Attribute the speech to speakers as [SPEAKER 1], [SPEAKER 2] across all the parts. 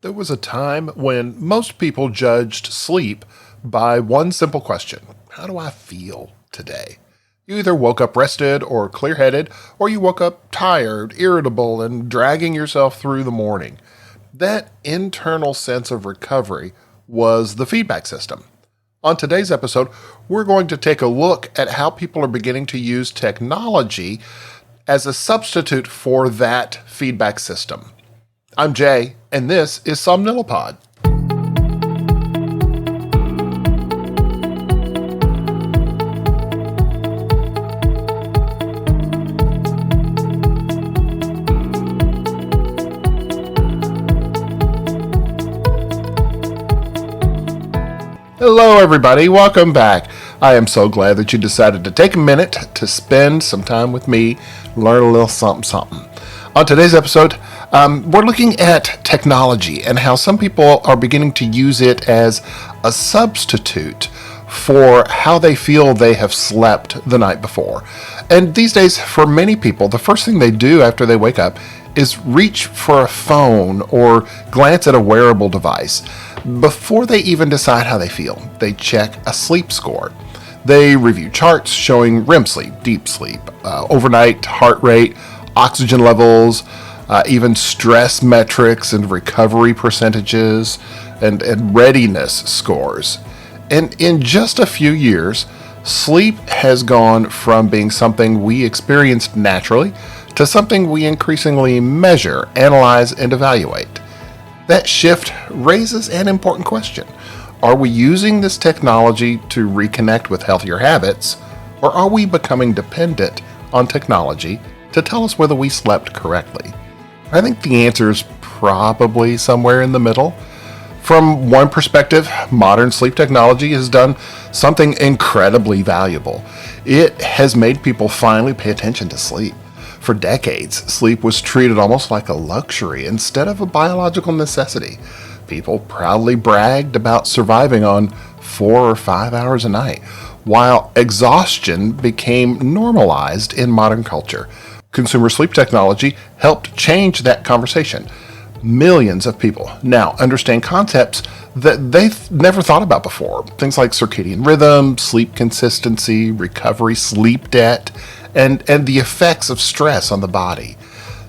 [SPEAKER 1] There was a time when most people judged sleep by one simple question: how do I feel today? You either woke up rested or clear headed, or you woke up tired, irritable, and dragging yourself through the morning. That internal sense of recovery was the feedback system. On today's episode, we're going to take a look at how people are beginning to use technology as a substitute for that feedback system. I'm Jay, and this is Somnilopod. Hello, everybody. Welcome back. I am so glad that you decided to take a minute to spend some time with me, learn a little something. On today's episode, we're looking at technology and how some people are beginning to use it as a substitute for how they feel they have slept the night before. And these days, for many people, the first thing they do after they wake up is reach for a phone or glance at a wearable device. Before they even decide how they feel, they check a sleep score. They review charts showing REM sleep, deep sleep, overnight heart rate, oxygen levels, even stress metrics and recovery percentages, and readiness scores. And in just a few years, sleep has gone from being something we experienced naturally to something we increasingly measure, analyze, and evaluate. That shift raises an important question. Are we using this technology to reconnect with healthier habits, or are we becoming dependent on technology to tell us whether we slept correctly? I think the answer is probably somewhere in the middle. From one perspective, modern sleep technology has done something incredibly valuable. It has made people finally pay attention to sleep. For decades, sleep was treated almost like a luxury instead of a biological necessity. People proudly bragged about surviving on 4 or 5 hours a night, while exhaustion became normalized in modern culture. Consumer sleep technology helped change that conversation. Millions of people now understand concepts that they've never thought about before. Things like circadian rhythm, sleep consistency, recovery, sleep debt, and the effects of stress on the body.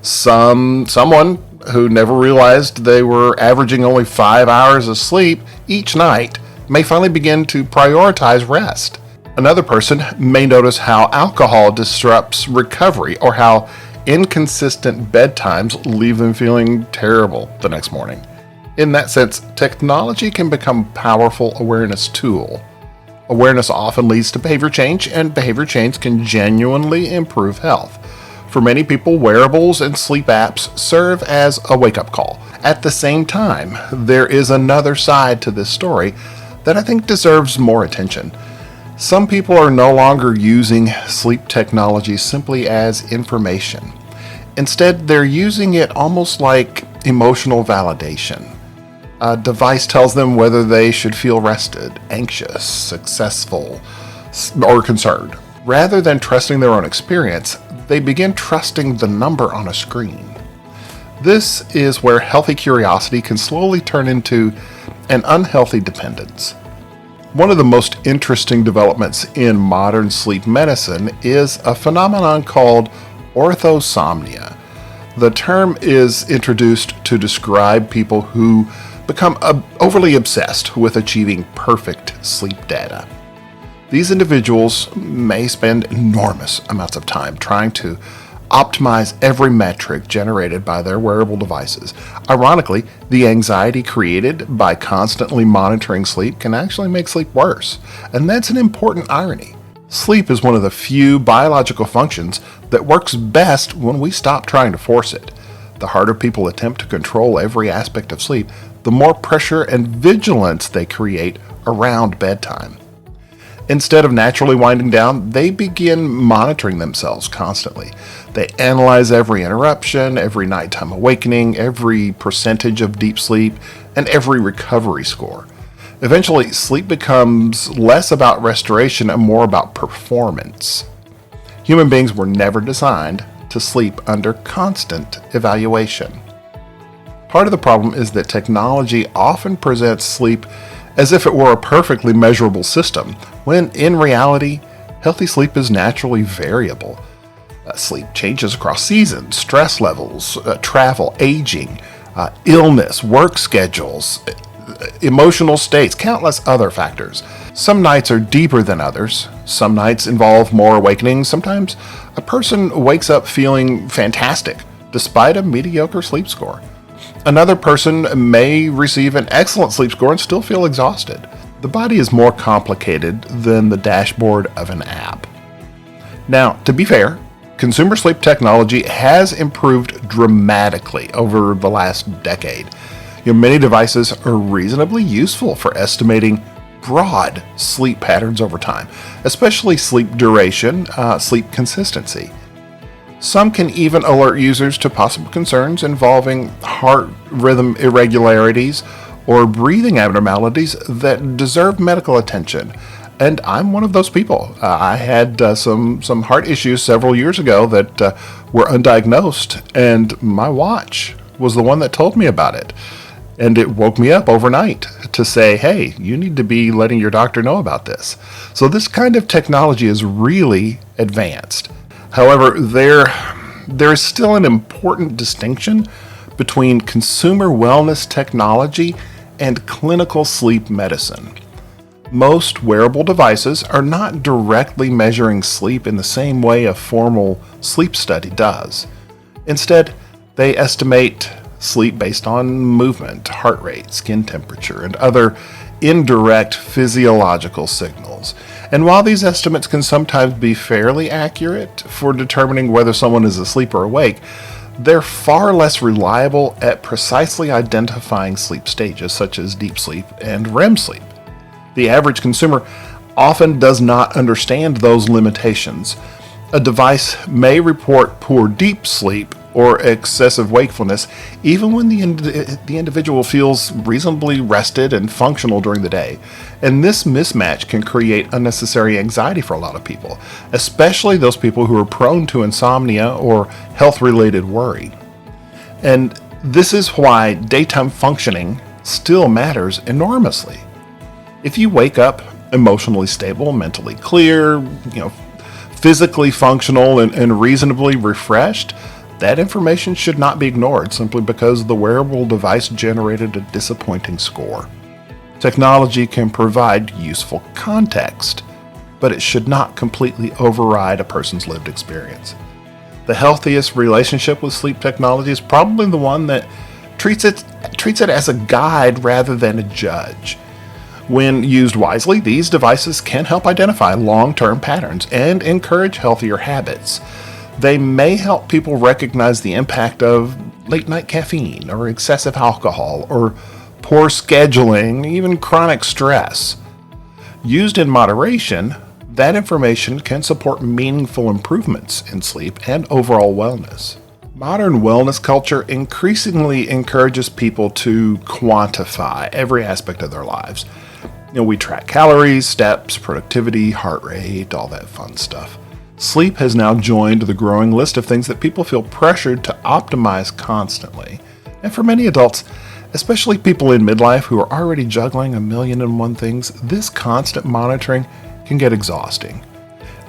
[SPEAKER 1] Someone who never realized they were averaging only 5 hours of sleep each night may finally begin to prioritize rest. Another person may notice how alcohol disrupts recovery or how inconsistent bedtimes leave them feeling terrible the next morning. In that sense, technology can become a powerful awareness tool. Awareness often leads to behavior change, and behavior change can genuinely improve health. For many people, wearables and sleep apps serve as a wake-up call. At the same time, there is another side to this story that I think deserves more attention. Some people are no longer using sleep technology simply as information. Instead, they're using it almost like emotional validation. A device tells them whether they should feel rested, anxious, successful, or concerned. Rather than trusting their own experience, they begin trusting the number on a screen. This is where healthy curiosity can slowly turn into an unhealthy dependence. One of the most interesting developments in modern sleep medicine is a phenomenon called orthosomnia. The term is introduced to describe people who become overly obsessed with achieving perfect sleep data. These individuals may spend enormous amounts of time trying to optimize every metric generated by their wearable devices. Ironically, the anxiety created by constantly monitoring sleep can actually make sleep worse, and that's an important irony. Sleep is one of the few biological functions that works best when we stop trying to force it. The harder people attempt to control every aspect of sleep, the more pressure and vigilance they create around bedtime. Instead of naturally winding down, they begin monitoring themselves constantly. They analyze every interruption, every nighttime awakening, every percentage of deep sleep, and every recovery score. Eventually, sleep becomes less about restoration and more about performance. Human beings were never designed to sleep under constant evaluation. Part of the problem is that technology often presents sleep as if it were a perfectly measurable system, when in reality, healthy sleep is naturally variable. Sleep changes across seasons, stress levels, travel, aging, illness, work schedules, emotional states, countless other factors. Some nights are deeper than others. Some nights involve more awakening. Sometimes a person wakes up feeling fantastic despite a mediocre sleep score. Another person may receive an excellent sleep score and still feel exhausted. The body is more complicated than the dashboard of an app. Now, to be fair, consumer sleep technology has improved dramatically over the last decade. Many devices are reasonably useful for estimating broad sleep patterns over time, especially sleep duration, sleep consistency. Some can even alert users to possible concerns involving heart rhythm irregularities or breathing abnormalities that deserve medical attention. And I'm one of those people. I had some heart issues several years ago that were undiagnosed, and my watch was the one that told me about it. And it woke me up overnight to say, hey, you need to be letting your doctor know about this. So this kind of technology is really advanced. However, there is still an important distinction between consumer wellness technology and clinical sleep medicine. Most wearable devices are not directly measuring sleep in the same way a formal sleep study does. Instead, they estimate sleep based on movement, heart rate, skin temperature, and other indirect physiological signals. And while these estimates can sometimes be fairly accurate for determining whether someone is asleep or awake, they're far less reliable at precisely identifying sleep stages such as deep sleep and REM sleep. The average consumer often does not understand those limitations. A device may report poor deep sleep or excessive wakefulness even when the individual feels reasonably rested and functional during the day. And this mismatch can create unnecessary anxiety for a lot of people, especially those people who are prone to insomnia or health-related worry. And this is why daytime functioning still matters enormously. If you wake up emotionally stable, mentally clear, physically functional, and reasonably refreshed, that information should not be ignored simply because the wearable device generated a disappointing score. Technology can provide useful context, but it should not completely override a person's lived experience. The healthiest relationship with sleep technology is probably the one that treats it as a guide rather than a judge. When used wisely, these devices can help identify long-term patterns and encourage healthier habits. They may help people recognize the impact of late-night caffeine or excessive alcohol or poor scheduling, even chronic stress. Used in moderation, that information can support meaningful improvements in sleep and overall wellness. Modern wellness culture increasingly encourages people to quantify every aspect of their lives. We track calories, steps, productivity, heart rate, all that fun stuff. Sleep has now joined the growing list of things that people feel pressured to optimize constantly. And for many adults, especially people in midlife who are already juggling a million and one things, this constant monitoring can get exhausting.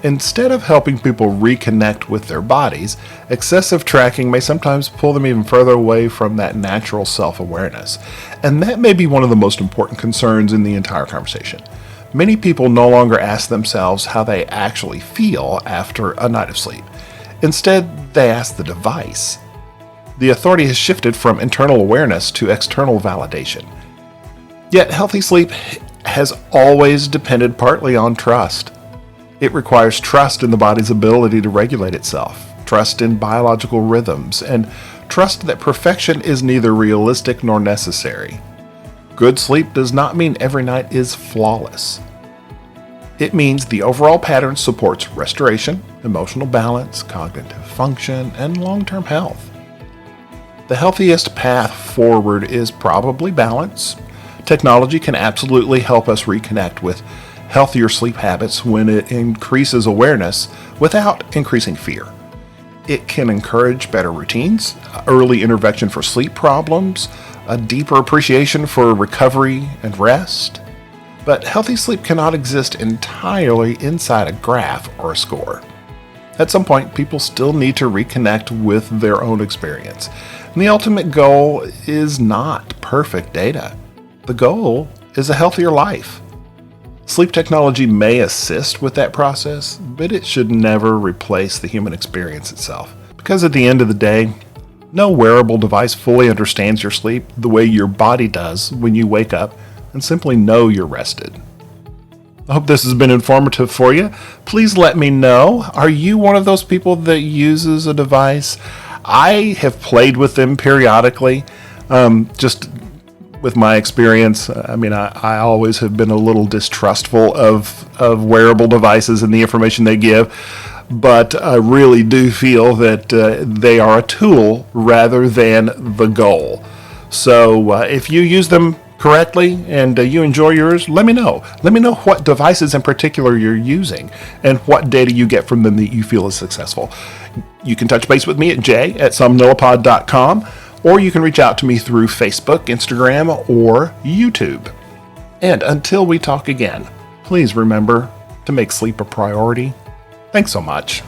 [SPEAKER 1] Instead of helping people reconnect with their bodies, excessive tracking may sometimes pull them even further away from that natural self-awareness. And that may be one of the most important concerns in the entire conversation. Many people no longer ask themselves how they actually feel after a night of sleep. Instead, they ask the device. The authority has shifted from internal awareness to external validation. Yet, healthy sleep has always depended partly on trust. It requires trust in the body's ability to regulate itself, trust in biological rhythms, and trust that perfection is neither realistic nor necessary. Good sleep does not mean every night is flawless. It means the overall pattern supports restoration, emotional balance, cognitive function, and long-term health. The healthiest path forward is probably balance. Technology can absolutely help us reconnect with healthier sleep habits when it increases awareness without increasing fear. It can encourage better routines, early intervention for sleep problems, a deeper appreciation for recovery and rest. But healthy sleep cannot exist entirely inside a graph or a score. At some point, people still need to reconnect with their own experience. And the ultimate goal is not perfect data. The goal is a healthier life. Sleep technology may assist with that process, but it should never replace the human experience itself. Because at the end of the day, no wearable device fully understands your sleep the way your body does when you wake up and simply know you're rested. I hope this has been informative for you. Please let me know. Are you one of those people that uses a device? I have played with them periodically, just with my experience. I always have been a little distrustful of wearable devices and the information they give, but I really do feel that they are a tool rather than the goal. So if you use them correctly and you enjoy yours, let me know. Let me know what devices in particular you're using and what data you get from them that you feel is successful. You can touch base with me at jay@somnillapod.com, or you can reach out to me through Facebook, Instagram, or YouTube. And until we talk again, please remember to make sleep a priority. Thanks so much.